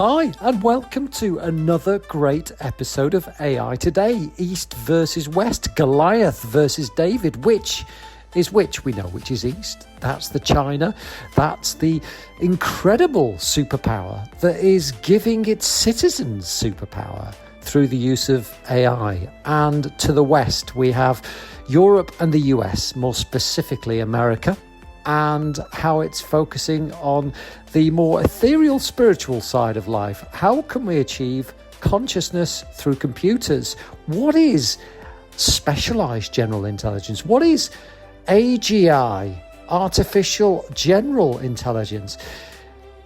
Hi, and welcome to another great episode of AI Today. East versus West, Goliath versus David. Which is which? We know which is East. That's the China. That's the incredible superpower that is giving its citizens superpower through the use of AI. And to the West, we have Europe and the US, more specifically America, and how it's focusing on the more ethereal spiritual side of life. How can we achieve consciousness through computers? What is specialized general intelligence? What is AGI, artificial general intelligence?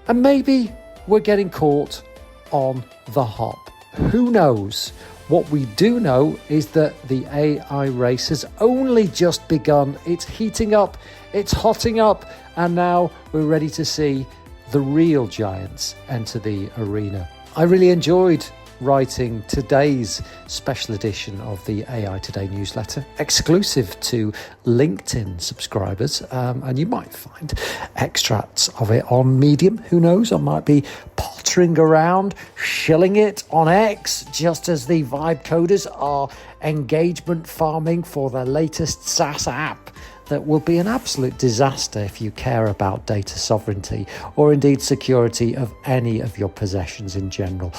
And maybe we're getting caught on the hop. Who knows? What we do know is that the AI race has only just begun. It's heating up, it's hotting up, and now we're ready to see the real giants enter the arena. I really enjoyed writing today's special edition of the AI Today newsletter, exclusive to LinkedIn subscribers, and you might find extracts of it on Medium. Who knows? I might be pottering around, shilling it on X, just as the vibe coders are engagement farming for their latest SaaS app that will be an absolute disaster if you care about data sovereignty or indeed security of any of your possessions in general.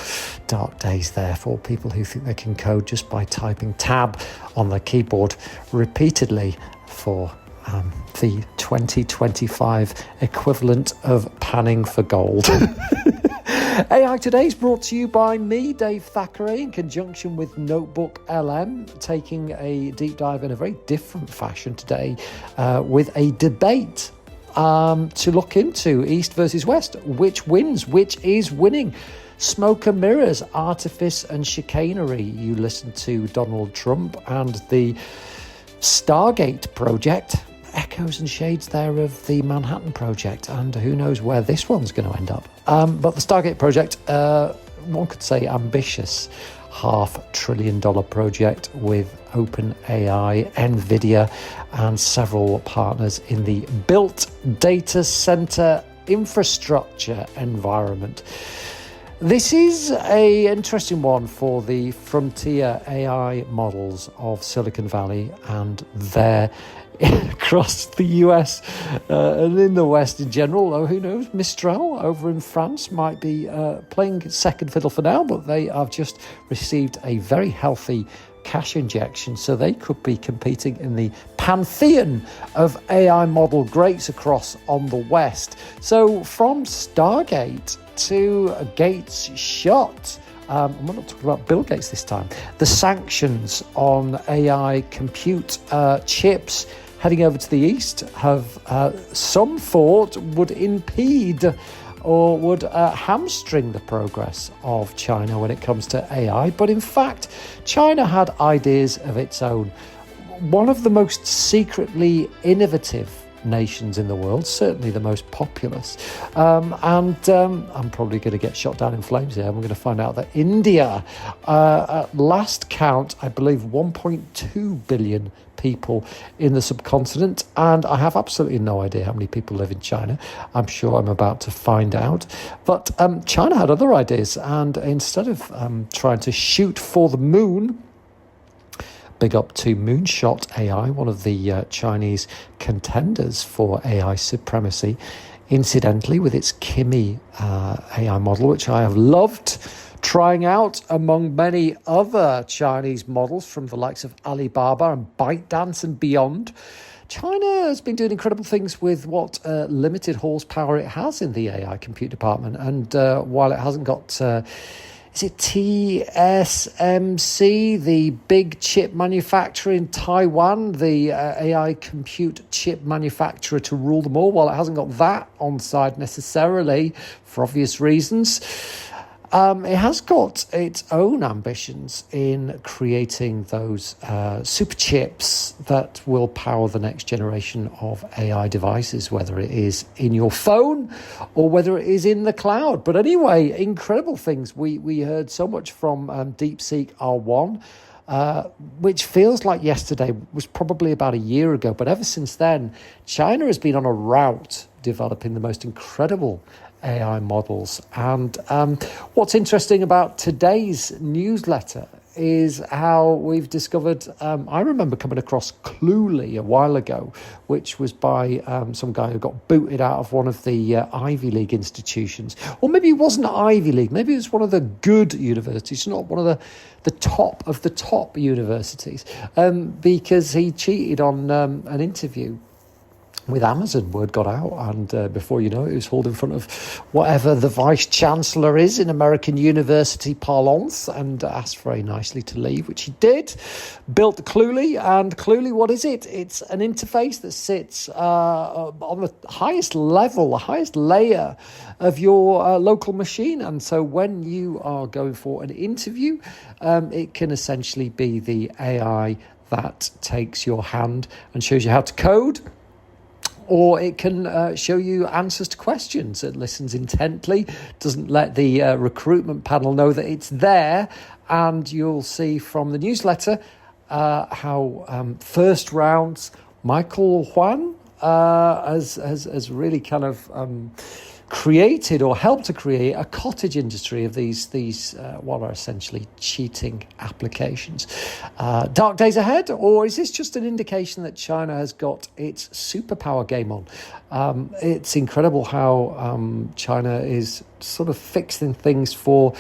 Dark days there for people who think they can code just by typing tab on their keyboard repeatedly for the 2025 equivalent of panning for gold. AI Today is brought to you by me, Dave Thackeray, in conjunction with Notebook LM, taking a deep dive in a very different fashion today with a debate to look into East versus West. Which wins? Which is winning? Smoke and mirrors, artifice and chicanery. You listen to Donald Trump and the Stargate Project. Echoes and shades there of the Manhattan Project, and who knows where this one's going to end up. But the Stargate Project, one could say ambitious $500 billion project with OpenAI, NVIDIA, and several partners in the built data center infrastructure environment. This is an interesting one for the frontier AI models of Silicon Valley and their across the US and in the West in general. Oh, who knows? Mistral over in France might be playing second fiddle for now, but they have just received a very healthy cash injection, so they could be competing in the pantheon of AI model greats across on the West. So from Stargate to Gates shot. We're not talking about Bill Gates this time. The sanctions on AI compute chips heading over to the East have some thought would impede or would hamstring the progress of China when it comes to AI. But in fact, China had ideas of its own. One of the most secretly innovative nations in the world, certainly the most populous. I'm probably going to get shot down in flames here. I'm going to find out that India, at last count, I believe 1.2 billion people in the subcontinent, and I have absolutely no idea how many people live in China. I'm sure I'm about to find out. But China had other ideas, and instead of trying to shoot for the moon, big up to Moonshot AI, one of the Chinese contenders for AI supremacy, incidentally with its Kimi AI model, which I have loved trying out among many other Chinese models from the likes of Alibaba and ByteDance and beyond. China has been doing incredible things with what limited horsepower it has in the AI compute department. And while it hasn't got... is it TSMC, the big chip manufacturer in Taiwan, the AI compute chip manufacturer to rule them all? While it hasn't got that on side necessarily, for obvious reasons, it has got its own ambitions in creating those super chips that will power the next generation of AI devices, whether it is in your phone or whether it is in the cloud. But anyway, incredible things. We heard so much from DeepSeek R1, which feels like yesterday, was probably about a year ago. But ever since then, China has been on a route developing the most incredible AI models. And what's interesting about today's newsletter is how we've discovered, I remember coming across Cluely a while ago, which was by some guy who got booted out of one of the Ivy League institutions. Or maybe it wasn't Ivy League, maybe it was one of the good universities, not one of the top of the top universities, because he cheated on an interview with Amazon. Word got out, and before you know it, was hauled in front of whatever the vice chancellor is in American university parlance, and asked very nicely to leave, which he did. Built Cluely, and Cluely, what is it? It's an interface that sits on the highest level, the highest layer of your local machine. And so when you are going for an interview, it can essentially be the AI that takes your hand and shows you how to code, or it can show you answers to questions. It listens intently, doesn't let the recruitment panel know that it's there, and you'll see from the newsletter how first rounds Michael Huan has really kind of created or helped to create a cottage industry of these what are essentially cheating applications. Dark days ahead, or is this just an indication that China has got its superpower game on? It's incredible how China is sort of fixing things for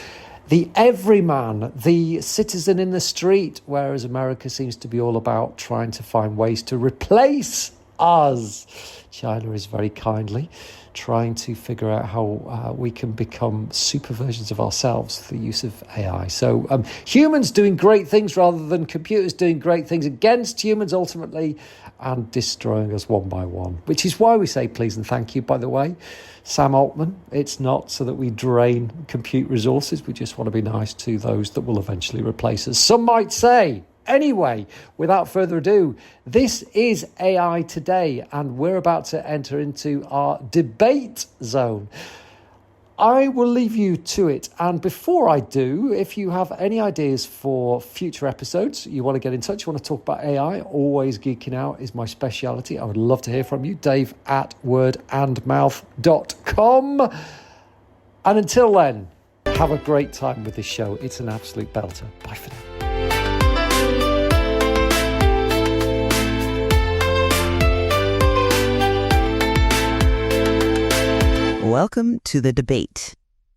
the everyman, the citizen in the street, whereas America seems to be all about trying to find ways to replace us. China is very kindly trying to figure out how we can become super versions of ourselves through the use of AI. So humans doing great things rather than computers doing great things against humans ultimately, and destroying us one by one, which is why we say please and thank you, by the way, Sam Altman. It's not so that we drain compute resources. We just want to be nice to those that will eventually replace us, some might say. Anyway, without further ado, this is AI Today, and we're about to enter into our debate zone. I will leave you to it, and before I do, if you have any ideas for future episodes, you want to get in touch, you want to talk about AI, always geeking out is my speciality. I would love to hear from you, dave@wordandmouth.com. And until then, have a great time with this show. It's an absolute belter. Bye for now. Welcome to the debate.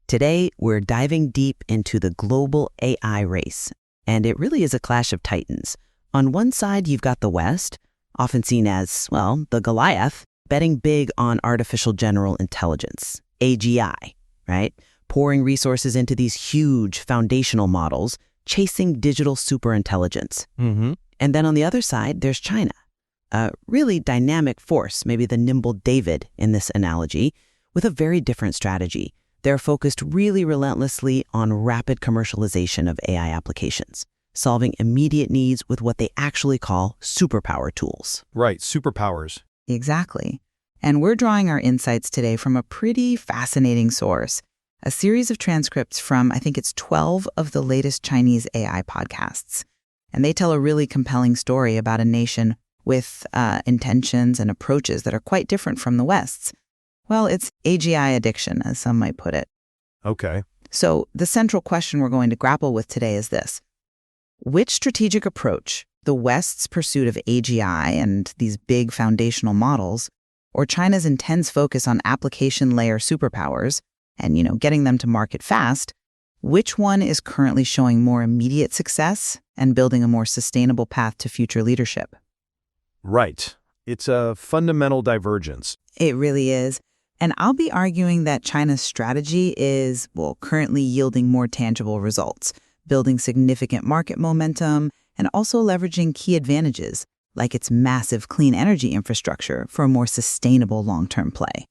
Today, we're diving deep into the global AI race, and it really is a clash of titans. On one side, you've got the West, often seen as, well, the Goliath, betting big on artificial general intelligence, AGI, right? Pouring resources into these huge foundational models, chasing digital superintelligence. And then on the other side, there's China, a really dynamic force, maybe the nimble David in this analogy, with a very different strategy. They're focused really relentlessly on rapid commercialization of AI applications, solving immediate needs with what they actually call superpower tools. Right, superpowers. Exactly. And we're drawing our insights today from a pretty fascinating source, a series of transcripts from, I think it's 12 of the latest Chinese AI podcasts. And they tell a really compelling story about a nation with intentions and approaches that are quite different from the West's. Well, it's AGI addiction, as some might put it. Okay. So the central question we're going to grapple with today is this. Which strategic approach, the West's pursuit of AGI and these big foundational models, or China's intense focus on application layer superpowers and, getting them to market fast, which one is currently showing more immediate success and building a more sustainable path to future leadership? Right. It's a fundamental divergence. It really is. And I'll be arguing that China's strategy is, currently yielding more tangible results, building significant market momentum, and also leveraging key advantages, like its massive clean energy infrastructure for a more sustainable long-term play.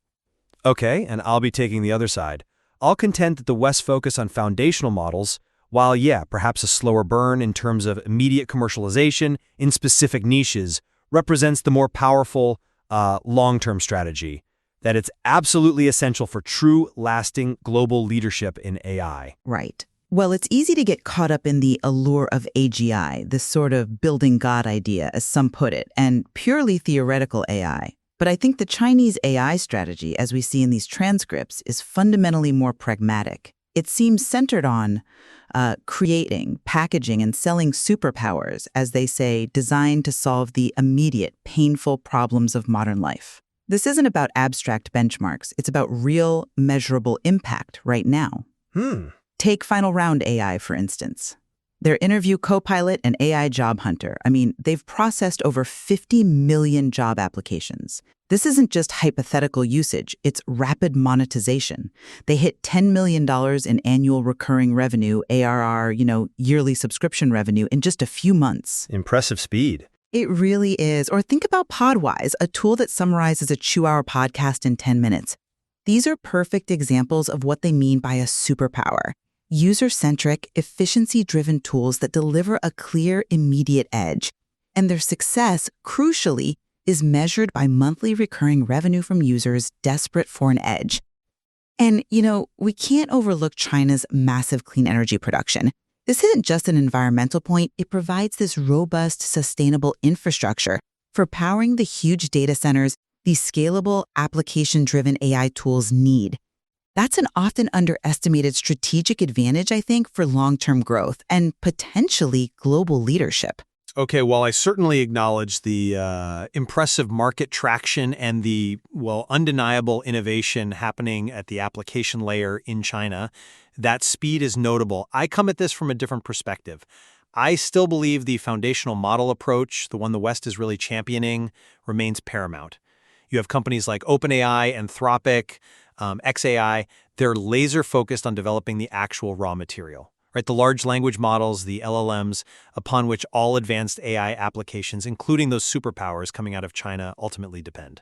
Okay, and I'll be taking the other side. I'll contend that the West's focus on foundational models, while, perhaps a slower burn in terms of immediate commercialization in specific niches, represents the more powerful, long-term strategy. That it's absolutely essential for true, lasting global leadership in AI. Right. Well, it's easy to get caught up in the allure of AGI, this sort of building God idea, as some put it, and purely theoretical AI. But I think the Chinese AI strategy, as we see in these transcripts, is fundamentally more pragmatic. It seems centered on creating, packaging, and selling superpowers, as they say, designed to solve the immediate, painful problems of modern life. This isn't about abstract benchmarks. It's about real, measurable impact right now. Take Final Round AI, for instance. Their interview Copilot and AI Job Hunter. I mean, they've processed over 50 million job applications. This isn't just hypothetical usage, it's rapid monetization. They hit $10 million in annual recurring revenue, ARR, yearly subscription revenue in just a few months. Impressive speed. It really is. Or think about Podwise, a tool that summarizes a 2-hour podcast in 10 minutes. These are perfect examples of what they mean by a superpower. User-centric, efficiency-driven tools that deliver a clear, immediate edge. And their success, crucially, is measured by monthly recurring revenue from users desperate for an edge. And, we can't overlook China's massive clean energy production. This isn't just an environmental point, it provides this robust, sustainable infrastructure for powering the huge data centers these scalable, application-driven AI tools need. That's an often underestimated strategic advantage, I think, for long-term growth and potentially global leadership. Okay, well, I certainly acknowledge the impressive market traction and the, undeniable innovation happening at the application layer in China. That speed is notable. I come at this from a different perspective. I still believe the foundational model approach, the one the West is really championing, remains paramount. You have companies like OpenAI, Anthropic, xAI. They're laser-focused on developing the actual raw material. Right, the large language models, the LLMs, upon which all advanced AI applications, including those superpowers coming out of China, ultimately depend.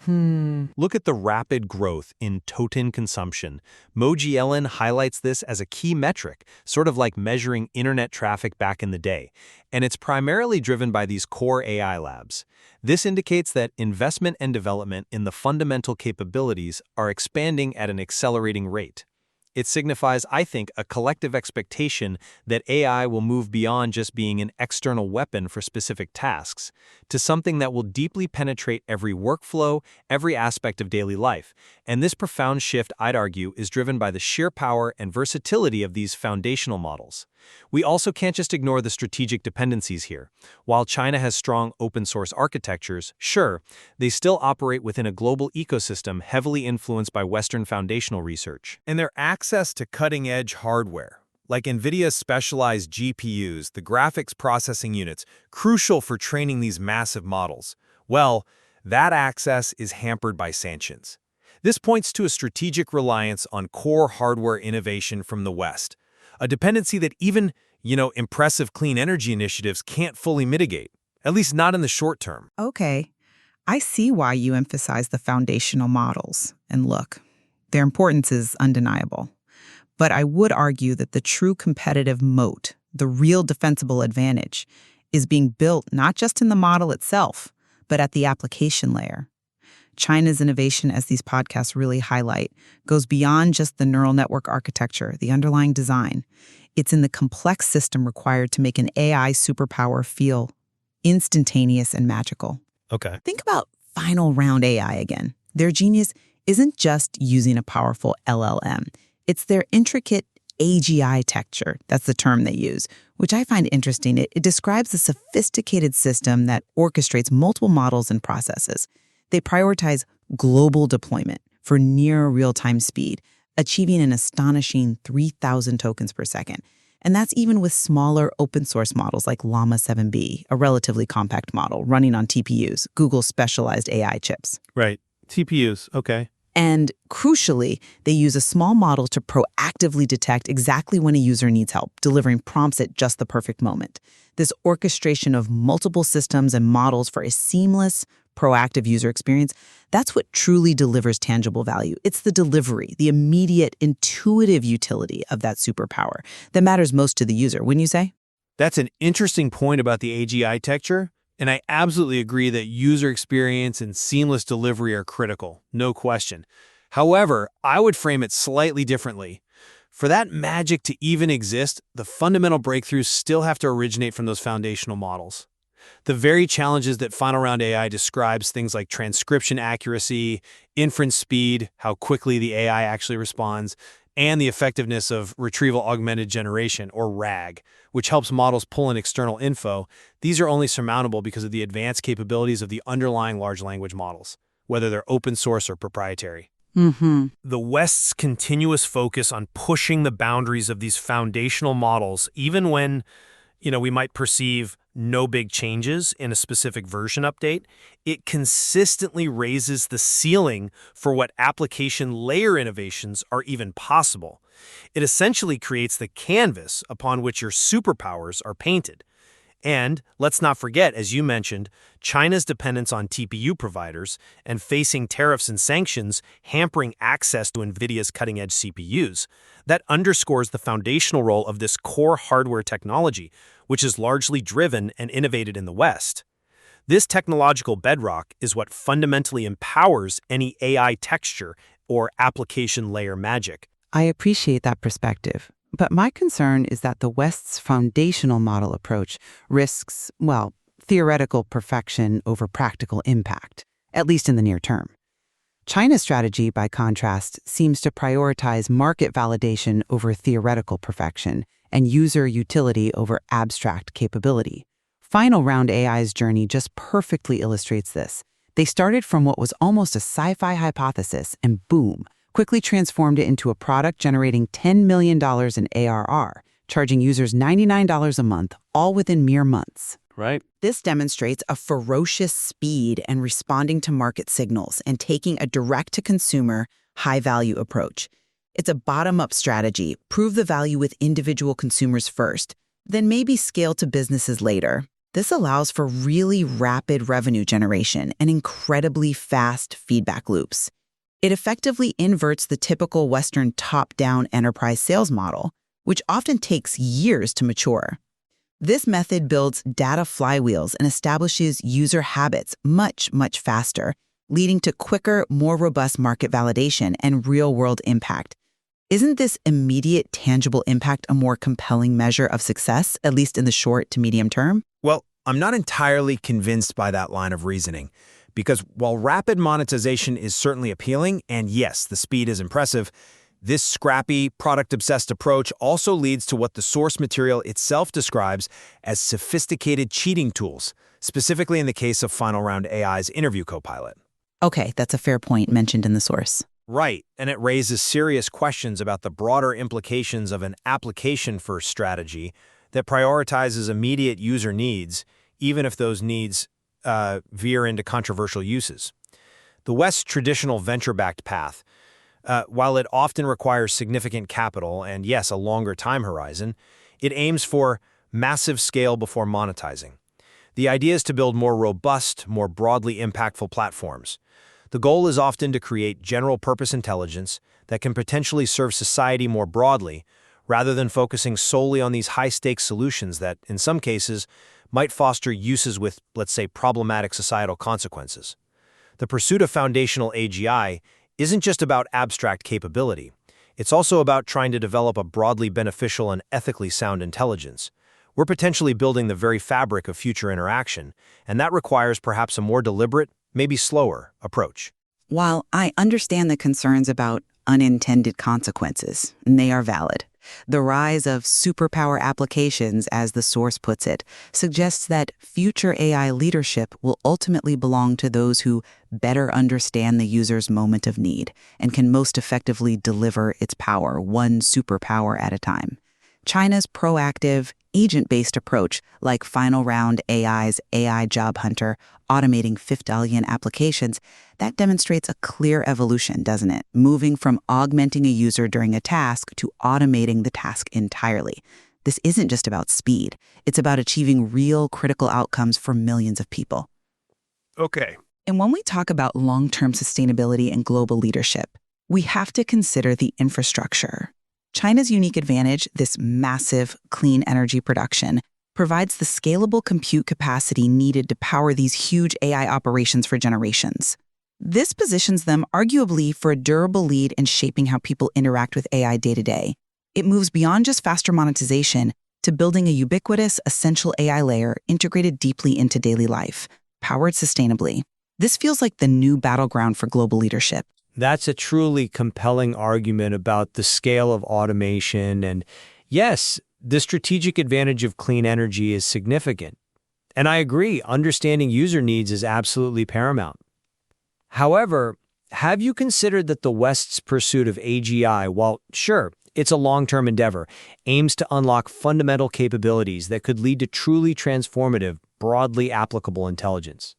Look at the rapid growth in token consumption. Moji Ellen highlights this as a key metric, sort of like measuring internet traffic back in the day. And it's primarily driven by these core AI labs. This indicates that investment and development in the fundamental capabilities are expanding at an accelerating rate. It signifies, I think, a collective expectation that AI will move beyond just being an external weapon for specific tasks to something that will deeply penetrate every workflow, every aspect of daily life. And this profound shift, I'd argue, is driven by the sheer power and versatility of these foundational models. We also can't just ignore the strategic dependencies here. While China has strong open-source architectures, sure, they still operate within a global ecosystem heavily influenced by Western foundational research. And their access to cutting-edge hardware, like NVIDIA's specialized GPUs, the graphics processing units, crucial for training these massive models, well, that access is hampered by sanctions. This points to a strategic reliance on core hardware innovation from the West, a dependency that even, impressive clean energy initiatives can't fully mitigate, at least not in the short term. Okay, I see why you emphasize the foundational models. And look, their importance is undeniable. But I would argue that the true competitive moat, the real defensible advantage, is being built not just in the model itself, but at the application layer. China's innovation, as these podcasts really highlight, goes beyond just the neural network architecture, the underlying design. It's in the complex system required to make an AI superpower feel instantaneous and magical. Okay. Think about Final Round AI again. Their genius isn't just using a powerful LLM. It's their intricate AGI texture, that's the term they use, which I find interesting. It describes a sophisticated system that orchestrates multiple models and processes. They prioritize global deployment for near real-time speed, achieving an astonishing 3,000 tokens per second. And that's even with smaller open-source models like Llama 7B, a relatively compact model running on TPUs, Google's specialized AI chips. Right. TPUs. Okay. And crucially, they use a small model to proactively detect exactly when a user needs help, delivering prompts at just the perfect moment. This orchestration of multiple systems and models for a seamless, proactive user experience, that's what truly delivers tangible value. It's the delivery, the immediate, intuitive utility of that superpower that matters most to the user, wouldn't you say? That's an interesting point about the AGI texture. And I absolutely agree that user experience and seamless delivery are critical, no question. However, I would frame it slightly differently. For that magic to even exist, the fundamental breakthroughs still have to originate from those foundational models. The very challenges that final round AI describes, things like transcription accuracy, inference speed, how quickly the AI actually responds, and the effectiveness of retrieval augmented generation, or RAG, which helps models pull in external info, these are only surmountable because of the advanced capabilities of the underlying large language models, whether they're open source or proprietary. The West's continuous focus on pushing the boundaries of these foundational models, even when, we might perceive no big changes in a specific version update, it consistently raises the ceiling for what application layer innovations are even possible. It essentially creates the canvas upon which your superpowers are painted. And let's not forget, as you mentioned, China's dependence on TPU providers and facing tariffs and sanctions hampering access to NVIDIA's cutting-edge CPUs. That underscores the foundational role of this core hardware technology, which is largely driven and innovated in the West. This technological bedrock is what fundamentally empowers any AI texture or application layer magic. I appreciate that perspective. But my concern is that the West's foundational model approach risks, theoretical perfection over practical impact, at least in the near term. China's strategy, by contrast, seems to prioritize market validation over theoretical perfection and user utility over abstract capability. Final Round AI's journey just perfectly illustrates this. They started from what was almost a sci-fi hypothesis and boom, quickly transformed it into a product generating $10 million in ARR, charging users $99 a month, all within mere months. Right. This demonstrates a ferocious speed and responding to market signals and taking a direct-to-consumer, high-value approach. It's a bottom-up strategy. Prove the value with individual consumers first, then maybe scale to businesses later. This allows for really rapid revenue generation and incredibly fast feedback loops. It effectively inverts the typical Western top-down enterprise sales model, which often takes years to mature. This method builds data flywheels and establishes user habits much, much faster, leading to quicker, more robust market validation and real-world impact. Isn't this immediate, tangible impact a more compelling measure of success, at least in the short to medium term? Well, I'm not entirely convinced by that line of reasoning. Because while rapid monetization is certainly appealing, and yes, the speed is impressive, this scrappy, product-obsessed approach also leads to what the source material itself describes as sophisticated cheating tools, specifically in the case of Final Round AI's interview copilot. Okay, that's a fair point mentioned in the source. Right, and it raises serious questions about the broader implications of an application-first strategy that prioritizes immediate user needs, even if those needs veer into controversial uses. The West's traditional venture-backed path, while it often requires significant capital and, yes, a longer time horizon, it aims for massive scale before monetizing. The idea is to build more robust, more broadly impactful platforms. The goal is often to create general-purpose intelligence that can potentially serve society more broadly, rather than focusing solely on these high-stakes solutions that, in some cases, might foster uses with, let's say, problematic societal consequences. The pursuit of foundational AGI isn't just about abstract capability. It's also about trying to develop a broadly beneficial and ethically sound intelligence. We're potentially building the very fabric of future interaction, and that requires perhaps a more deliberate, maybe slower, approach. While I understand the concerns about unintended consequences, and they are valid, the rise of superpower applications, as the source puts it, suggests that future AI leadership will ultimately belong to those who better understand the user's moment of need and can most effectively deliver its power, one superpower at a time. China's proactive, agent-based approach, like Final Round AI's AI Job Hunter, automating fifth-alien applications, that demonstrates a clear evolution, doesn't it? Moving from augmenting a user during a task to automating the task entirely. This isn't just about speed. It's about achieving real critical outcomes for millions of people. Okay. And when we talk about long-term sustainability and global leadership, we have to consider the infrastructure. China's unique advantage, this massive clean energy production, provides the scalable compute capacity needed to power these huge AI operations for generations. This positions them arguably for a durable lead in shaping how people interact with AI day to day. It moves beyond just faster monetization to building a ubiquitous, essential AI layer integrated deeply into daily life, powered sustainably. This feels like the new battleground for global leadership. That's a truly compelling argument about the scale of automation, and yes, the strategic advantage of clean energy is significant. And I agree, understanding user needs is absolutely paramount. However, have you considered that the West's pursuit of AGI, while sure, it's a long-term endeavor, aims to unlock fundamental capabilities that could lead to truly transformative, broadly applicable intelligence?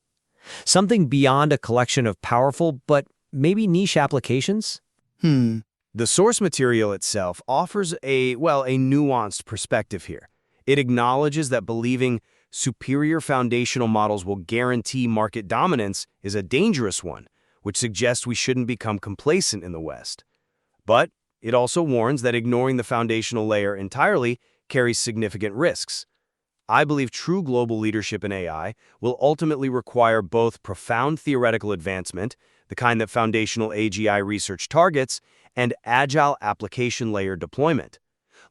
Something beyond a collection of powerful but maybe niche applications? The source material itself offers a nuanced perspective here. It acknowledges that believing superior foundational models will guarantee market dominance is a dangerous one, which suggests we shouldn't become complacent in the West. But it also warns that ignoring the foundational layer entirely carries significant risks. I believe true global leadership in AI will ultimately require both profound theoretical advancement, the kind that foundational AGI research targets, and agile application layer deployment.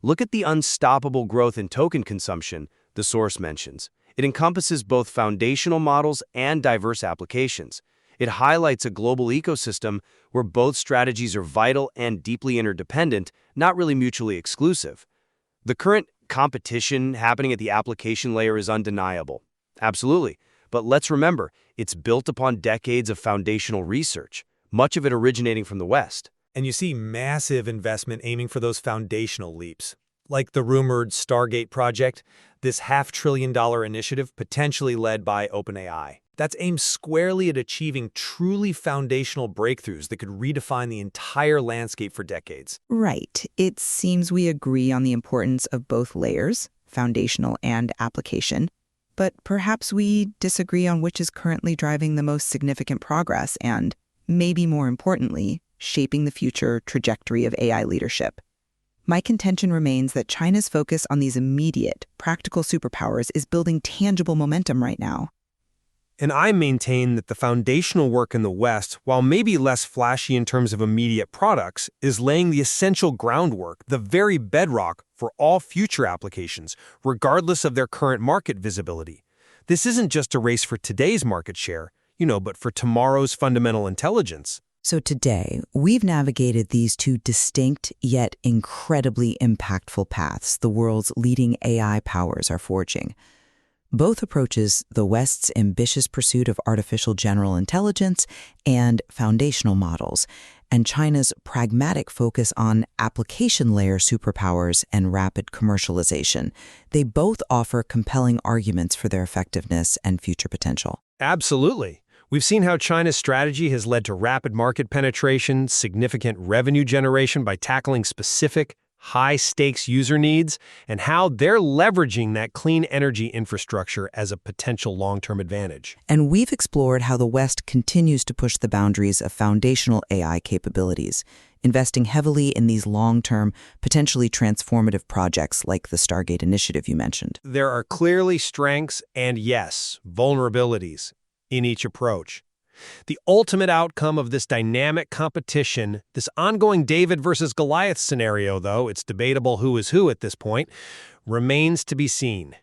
Look at the unstoppable growth in token consumption the source mentions. It encompasses both foundational models and diverse applications. It highlights a global ecosystem where both strategies are vital and deeply interdependent, not really mutually exclusive. The current competition happening at the application layer is undeniable. Absolutely. But let's remember, it's built upon decades of foundational research, much of it originating from the West. And you see massive investment aiming for those foundational leaps. Like the rumored Stargate Project, this $500 billion initiative potentially led by OpenAI. That's aimed squarely at achieving truly foundational breakthroughs that could redefine the entire landscape for decades. Right. It seems we agree on the importance of both layers, foundational and application, but perhaps we disagree on which is currently driving the most significant progress and, maybe more importantly, shaping the future trajectory of AI leadership. My contention remains that China's focus on these immediate, practical superpowers is building tangible momentum right now. And I maintain that the foundational work in the West, while maybe less flashy in terms of immediate products, is laying the essential groundwork, the very bedrock for all future applications, regardless of their current market visibility. This isn't just a race for today's market share, but for tomorrow's fundamental intelligence. So today, we've navigated these two distinct yet incredibly impactful paths the world's leading AI powers are forging. Both approaches the West's ambitious pursuit of artificial general intelligence and foundational models, and China's pragmatic focus on application layer superpowers and rapid commercialization. They both offer compelling arguments for their effectiveness and future potential. Absolutely. We've seen how China's strategy has led to rapid market penetration, significant revenue generation by tackling specific, high-stakes user needs, and how they're leveraging that clean energy infrastructure as a potential long-term advantage. And we've explored how the West continues to push the boundaries of foundational AI capabilities, investing heavily in these long-term, potentially transformative projects like the Stargate initiative you mentioned. There are clearly strengths and, yes, vulnerabilities in each approach. The ultimate outcome of this dynamic competition, this ongoing David versus Goliath scenario, though it's debatable who is who at this point, remains to be seen.